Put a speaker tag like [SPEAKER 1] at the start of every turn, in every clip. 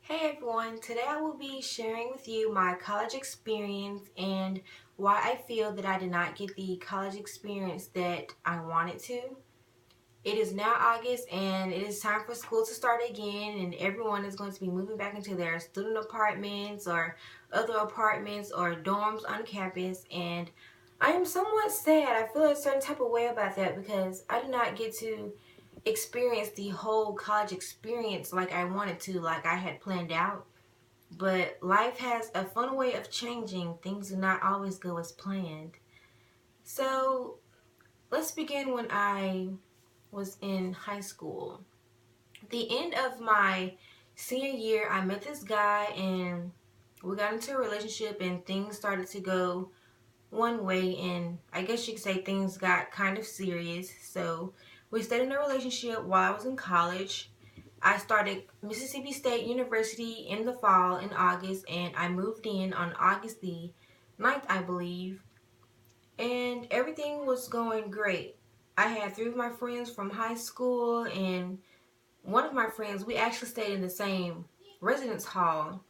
[SPEAKER 1] Hey everyone, today I will be sharing with you my college experience and why I feel that I did not get the college experience that I wanted to. It is now August and it is time for school to start again, and everyone is going to be moving back into their student apartments or other apartments or dorms on campus, and I am somewhat sad. I feel a certain type of way about that because I did not get to experience the whole college experience like I wanted to, like I had planned out. But life has a fun way of changing. Things do not always go as planned. So let's begin when I was in high school. The end of my senior year, I met this guy and we got into a relationship, and things started to go one way, and I guess you could say things got kind of serious. So we stayed in a relationship while I was in college. I started Mississippi State University in the fall in August, and I moved in on August the 9th, I believe, and everything was going great. I had three of my friends from high school, and one of my friends, we actually stayed in the same residence hall,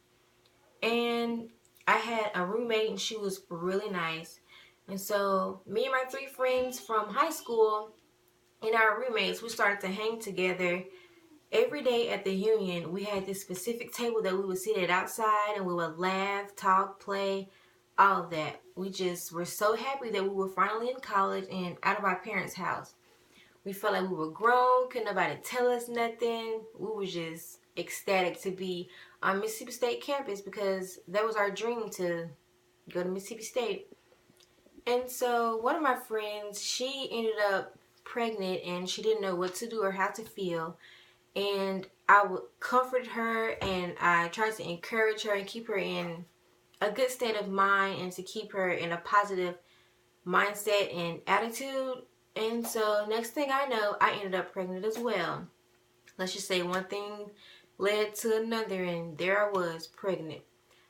[SPEAKER 1] and I had a roommate and she was really nice. And so me and my three friends from high school and our roommates, we started to hang together every day at the union. We had this specific table that we would sit at outside, and we would laugh, talk, play, all of that. We just were so happy that we were finally in college and out of our parents' house. We felt like we were grown, couldn't nobody tell us nothing. We were just ecstatic to be on Mississippi State campus because that was our dream, to go to Mississippi State. And so one of my friends, she ended up pregnant and she didn't know what to do or how to feel. And I would comfort her and I tried to encourage her and keep her in a good state of mind and to keep her in a positive mindset and attitude. And so next thing I know, I ended up pregnant as well. Let's just say one thing led to another, and there I was, pregnant.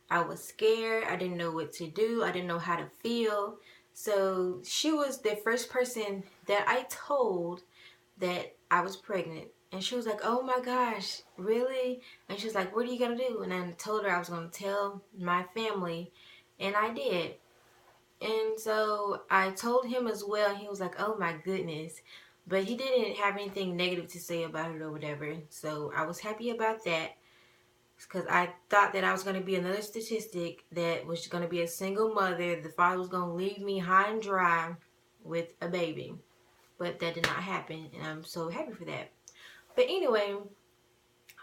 [SPEAKER 1] I was scared. I didn't know what to do. I didn't know how to feel. So she was the first person that I told that I was pregnant. And she was like, oh my gosh, really? And she was like, what are you going to do? And I told her I was going to tell my family. And I did. And so I told him as well. He was like, oh my goodness. But he didn't have anything negative to say about it or whatever. So I was happy about that because I thought that I was going to be another statistic that was going to be a single mother. The father was going to leave me high and dry with a baby. But that did not happen, and I'm so happy for that. But anyway,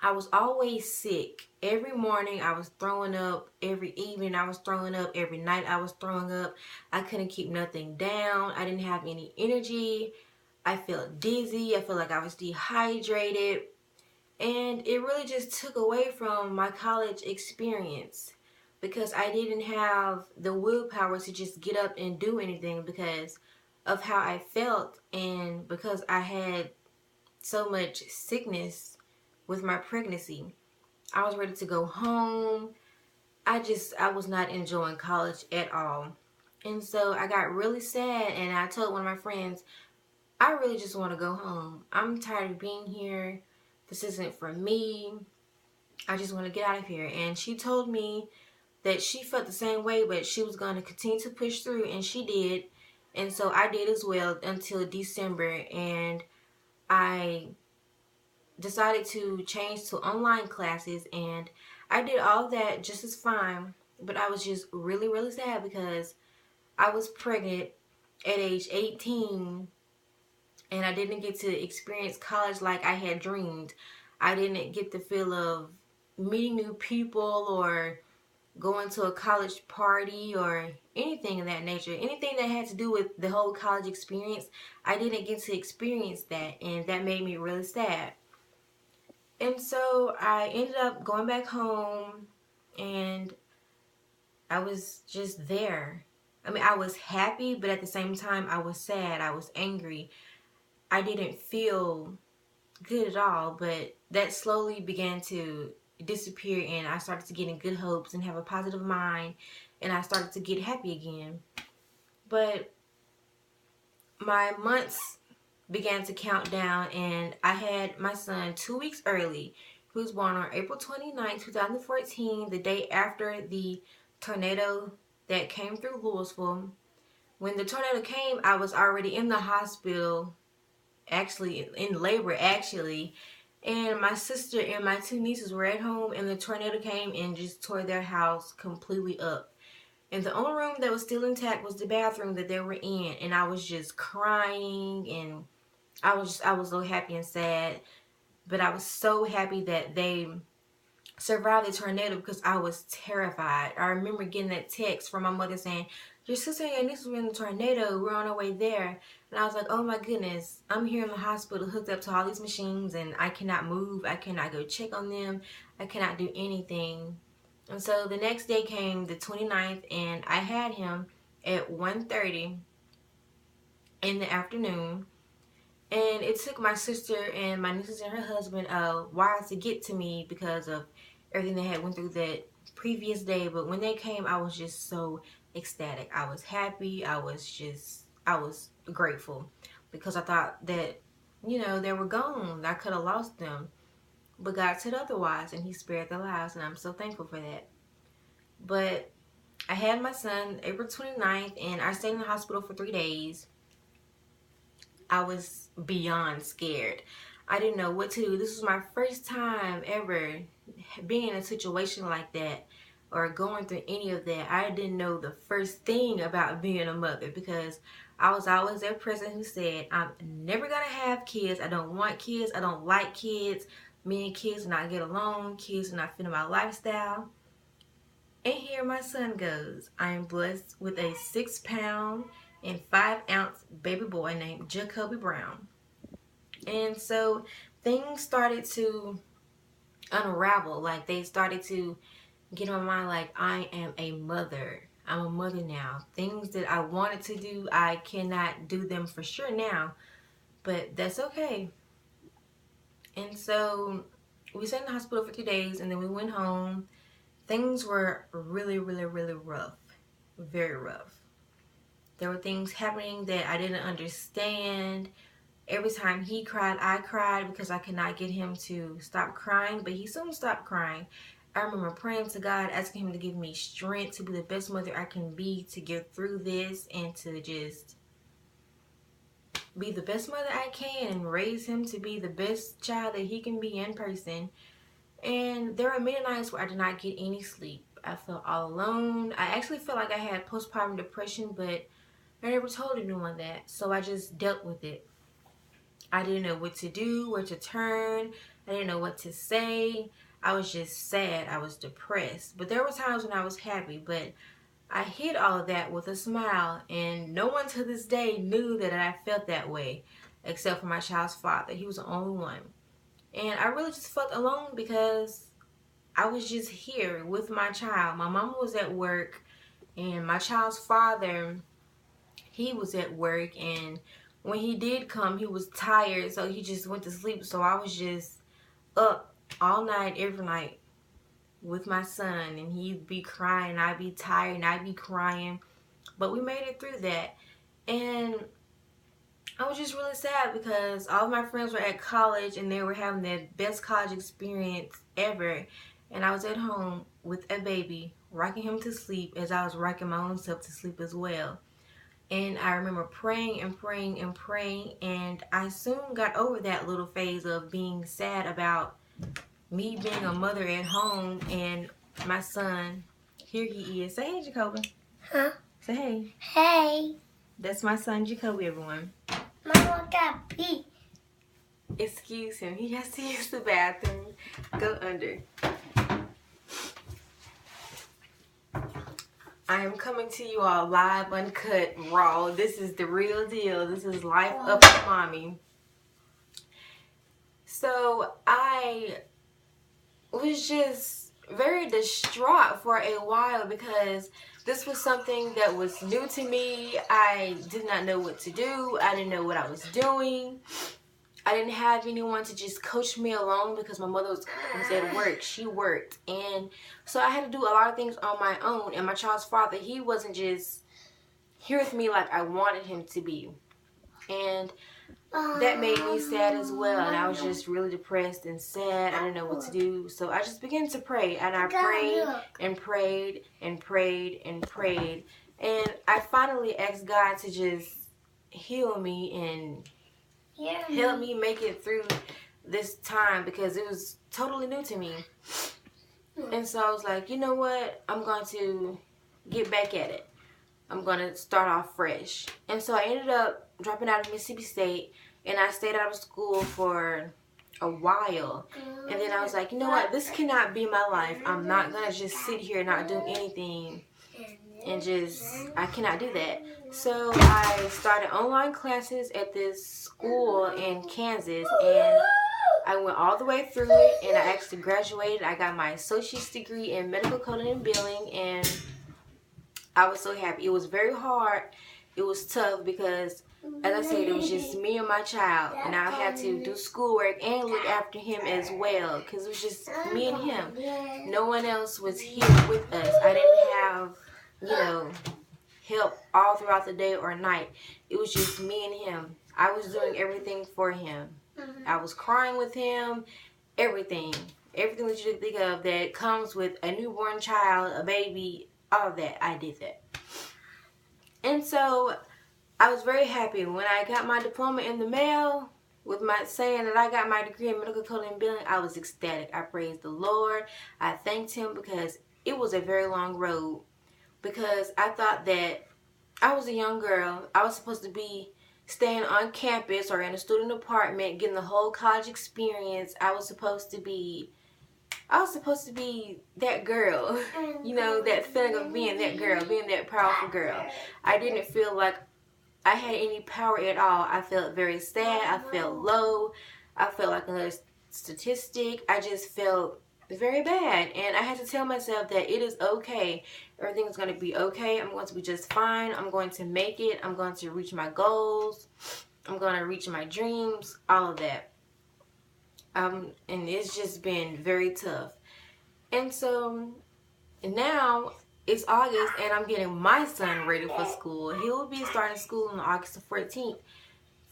[SPEAKER 1] I was always sick. Every morning I was throwing up. Every evening I was throwing up. Every night I was throwing up. I couldn't keep nothing down. I didn't have any energy. I felt dizzy. I felt like I was dehydrated. And it really just took away from my college experience because I didn't have the willpower to just get up and do anything because of how I felt, and because I had so much sickness with my pregnancy. I was ready to go home. I was not enjoying college at all. And so I got really sad, and I told one of my friends, I really just want to go home. I'm tired of being here. This isn't for me. I just want to get out of here. And she told me that she felt the same way, but she was going to continue to push through, and she did. And so I did as well until December, and I decided to change to online classes, and I did all that just as fine. But I was just really, really sad because I was pregnant at age 18, and I didn't get to experience college like I had dreamed. I didn't get the feel of meeting new people or going to a college party or anything of that nature. Anything that had to do with the whole college experience, I didn't get to experience that, and that made me really sad. And so I ended up going back home, and I was just there. I mean, I was happy, but at the same time, I was sad. I was angry. I didn't feel good at all, but that slowly began to disappear, and I started to get in good hopes and have a positive mind, and I started to get happy again. But my months began to count down, and I had my son 2 weeks early He was born on April 29, 2014, the day after the tornado that came through Louisville. When the tornado came, I was already in the hospital, actually in labor, actually. And my sister and my two nieces were at home, and the tornado came and just tore their house completely up. And the only room that was still intact was the bathroom that they were in. And I was just crying, and I was so happy and sad. But I was so happy that they survived the tornado because I was terrified. I remember getting that text from my mother saying, "Your sister and your niece were in the tornado. We're on our way there." And I was like, oh my goodness, I'm here in the hospital hooked up to all these machines, and I cannot move. I cannot go check on them. I cannot do anything. And so the next day came, the 29th, and I had him at 1:30 in the afternoon. And it took my sister and my nieces and her husband a while to get to me because of everything they had went through that previous day. But when they came, I was just so ecstatic. I was happy. I was grateful because I thought that, they were gone. I could have lost them. But God said otherwise, and He spared their lives, and I'm so thankful for that. But I had my son April 29th, and I stayed in the hospital for 3 days. I was beyond scared. I didn't know what to do. This was my first time ever being in a situation like that or going through any of that. I didn't know the first thing about being a mother because I was always that person who said, I'm never going to have kids. I don't want kids. I don't like kids. Me and kids do not get along. Kids do not fit in my lifestyle. And here my son goes. I am blessed with a 6-pound and 5-ounce baby boy named Jacoby Brown. And so things started to unravel. Like they started to get in my mind like I am a mother. I'm a mother now. Things that I wanted to do, I cannot do them for sure now. But that's okay. And so we stayed in the hospital for 2 days, and then we went home. Things were really, really, really rough. Very rough. There were things happening that I didn't understand. Every time he cried, I cried because I could not get him to stop crying, but he soon stopped crying. I remember praying to God, asking Him to give me strength to be the best mother I can be, to get through this, and to just be the best mother I can and raise him to be the best child that he can be in person. And there were many nights where I did not get any sleep. I felt all alone. I actually felt like I had postpartum depression, but I never told anyone that, so I just dealt with it. I didn't know what to do, where to turn. I didn't know what to say. I was just sad. I was depressed. But there were times when I was happy, but I hid all of that with a smile, and no one to this day knew that I felt that way, except for my child's father. He was the only one. And I really just felt alone because I was just here with my child. My mama was at work, and my child's father, he was at work, and when he did come, he was tired, so he just went to sleep. So I was just up all night, every night with my son, and he'd be crying, I'd be tired, and I'd be crying. But we made it through that. And I was just really sad because all of my friends were at college and they were having their best college experience ever. And I was at home with a baby, rocking him to sleep as I was rocking my own self to sleep as well. And I remember praying and praying and praying, and I soon got over that little phase of being sad about me being a mother at home and my son. Here he is. Say hey, Jacoby.
[SPEAKER 2] Huh?
[SPEAKER 1] Say hey.
[SPEAKER 2] Hey.
[SPEAKER 1] That's my son, Jacoby, everyone.
[SPEAKER 2] Mama got pee.
[SPEAKER 1] Excuse him. He has to use the bathroom. Go under. I am coming to you all live, uncut, raw. This is the real deal. This is life up with mommy. So I was just very distraught for a while because this was something that was new to me. I did not know what to do. I didn't know what I was doing. I didn't have anyone to just coach me along because my mother was at work. She worked. And so I had to do a lot of things on my own. And my child's father, he wasn't just here with me like I wanted him to be. And that made me sad as well, and I was just really depressed and sad. I didn't know what to do, so I just began to pray, and I prayed and prayed and prayed and prayed, and I finally asked God to just heal me and help me make it through this time, because it was totally new to me. And so I was like, you know what, I'm going to get back at it. I'm going to start off fresh. And so I ended up dropping out of Mississippi State, and I stayed out of school for a while. And then I was like, you know what, this cannot be my life. I'm not going to just sit here and not do anything and I cannot do that. So I started online classes at this school in Kansas, and I went all the way through it, and I actually graduated. I got my associate's degree in medical coding and billing, and I was so happy. It was very hard. It was tough because, as I said, it was just me and my child, and I had to do schoolwork and look after him as well, because it was just me and him. No one else was here with us. I didn't have, help all throughout the day or night. It was just me and him. I was doing everything for him. I was crying with him, everything that you could think of that comes with a newborn child, a baby, all of that. I did that. And so I was very happy when I got my diploma in the mail with my saying that I got my degree in medical coding and billing. I was ecstatic. I praised the Lord. I thanked him, because it was a very long road, because I thought that I was a young girl. I was supposed to be staying on campus or in a student apartment, getting the whole college experience. I was supposed to be that girl, that feeling of being that girl, being that powerful girl. I didn't feel like I had any power at all. I felt very sad. I felt low. I felt like another statistic. I just felt very bad, and I had to tell myself that it is okay. Everything's going to be okay. I'm going to be just fine. I'm going to make it. I'm going to reach my goals. I'm going to reach my dreams, all of that. And it's just been very tough. And so now it's August, and I'm getting my son ready for school. He will be starting school on August the 14th.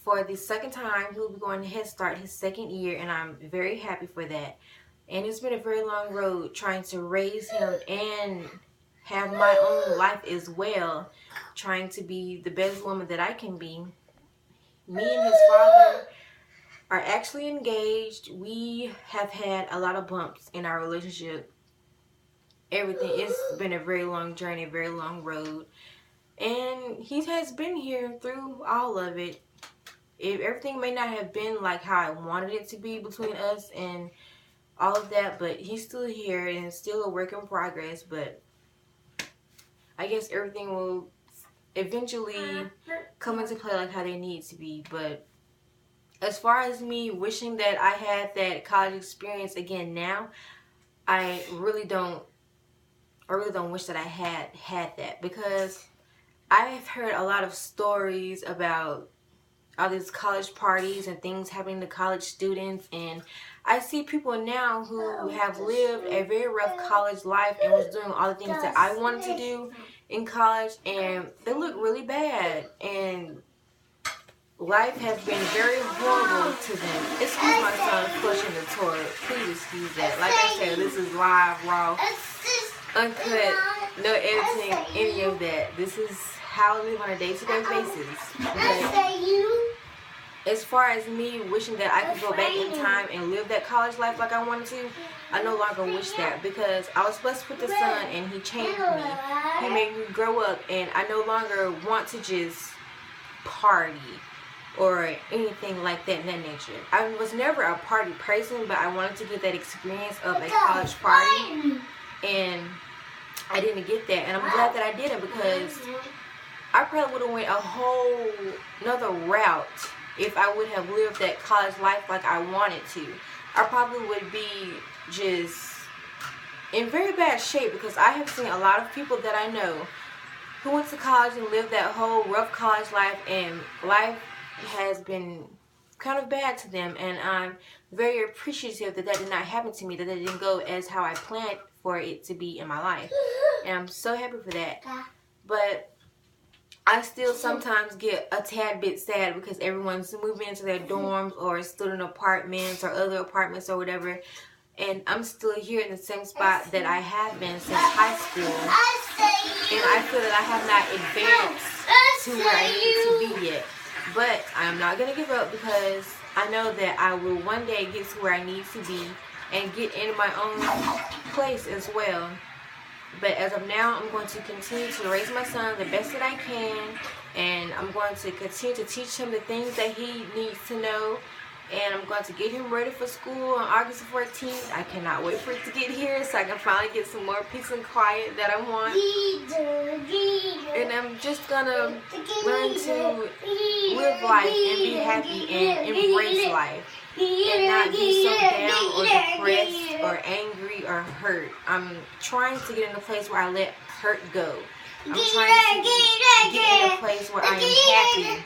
[SPEAKER 1] For the second time, he will be going to Head Start his second year, and I'm very happy for that. And it's been a very long road trying to raise him and have my own life as well, trying to be the best woman that I can be. Me and his father are actually engaged. We have had a lot of bumps in our relationship. Everything. It's been a very long journey, a very long road. And he has been here through all of it. Everything may not have been like how I wanted it to be between us and all of that, but he's still here, and it's still a work in progress. But I guess everything will eventually come into play like how they need to be. But as far as me wishing that I had that college experience again now, I really don't wish that I had that, because I've heard a lot of stories about all these college parties and things happening to college students, and I see people now who have lived a very rough college life and was doing all the things that I wanted to do in college, and they look really bad, and life has been very horrible to them. Excuse my son flushing the toilet. Please excuse that. Like I said, this is live, raw, uncut, no editing, any of that. This is how I live on a day-to-day basis. But as far as me wishing that I could go back in time and live that college life like I wanted to, I no longer wish that, because I was blessed with the son, and he changed me. He made me grow up, and I no longer want to just party or anything like that in that nature. I was never a party person, but I wanted to get that experience of a college party, and I didn't get that, and I'm glad that I didn't, because I probably would have went a whole another route if I would have lived that college life like I wanted to. I probably would be just in very bad shape, because I have seen a lot of people that I know who went to college and lived that whole rough college life, and life has been kind of bad to them, and I'm very appreciative that did not happen to me, that didn't go as how I planned for it to be in my life, and I'm so happy for that. But I still sometimes get a tad bit sad because everyone's moving into their dorms or student apartments or other apartments or whatever. And I'm still here in the same spot that I have been since high school. And I feel that I have not advanced to where I need to be yet. But I'm not going to give up because I know that I will one day get to where I need to be and get into my own place as well. But as of now, I'm going to continue to raise my son the best that I can. And I'm going to continue to teach him the things that he needs to know. And I'm going to get him ready for school on August 14th. I cannot wait for it to get here so I can finally get some more peace and quiet that I want. And I'm just going to learn to live life and be happy and embrace life. And not be so down or depressed or angry or hurt. I'm trying to get in a place where I let hurt go. I'm trying to get in a place where I am happy.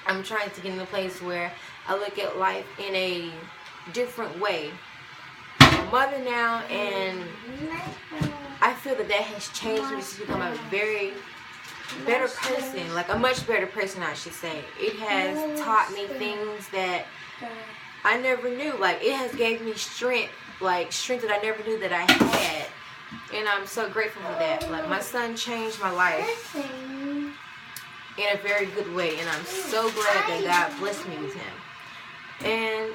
[SPEAKER 1] I'm trying to get in a place where I look at life in a different way. I'm a mother now, and I feel that has changed me to become a very better person, like a much better person, I should say. It has taught me things that I never knew. Like, it has gave me strength, like strength that I never knew that I had. And I'm so grateful for that. Like, my son changed my life in a very good way, and I'm so glad that God blessed me with him. And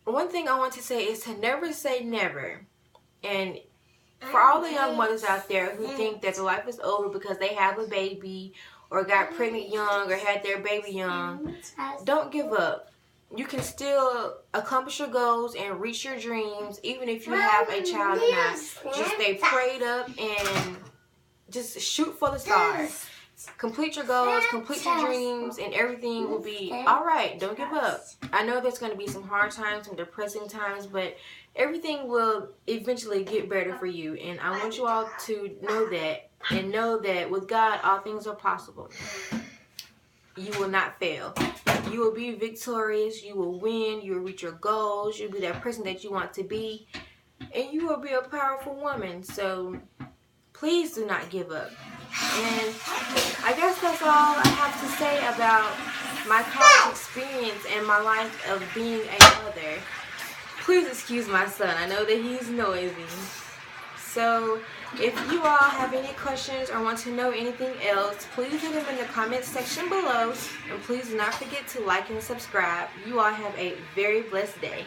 [SPEAKER 1] one thing I want to say is to never say never. And for all the young mothers out there who think that their life is over because they have a baby or got pregnant young or had their baby young, don't give up. You can still accomplish your goals and reach your dreams even if you have a child or not. Just stay prayed up and just shoot for the stars. Complete your goals, complete your dreams, and everything will be alright. Don't give up. I know there's going to be some hard times, some depressing times, but everything will eventually get better for you. And I want you all to know that, and know that with God, all things are possible. You will not fail. You will be victorious. You will win. You will reach your goals. You'll be that person that you want to be. And you will be a powerful woman. So please do not give up. And I guess that's all I have to say about my college experience and my life of being a mother. Please excuse my son. I know that he's noisy. So if you all have any questions or want to know anything else, please leave them in the comments section below. And please do not forget to like and subscribe. You all have a very blessed day.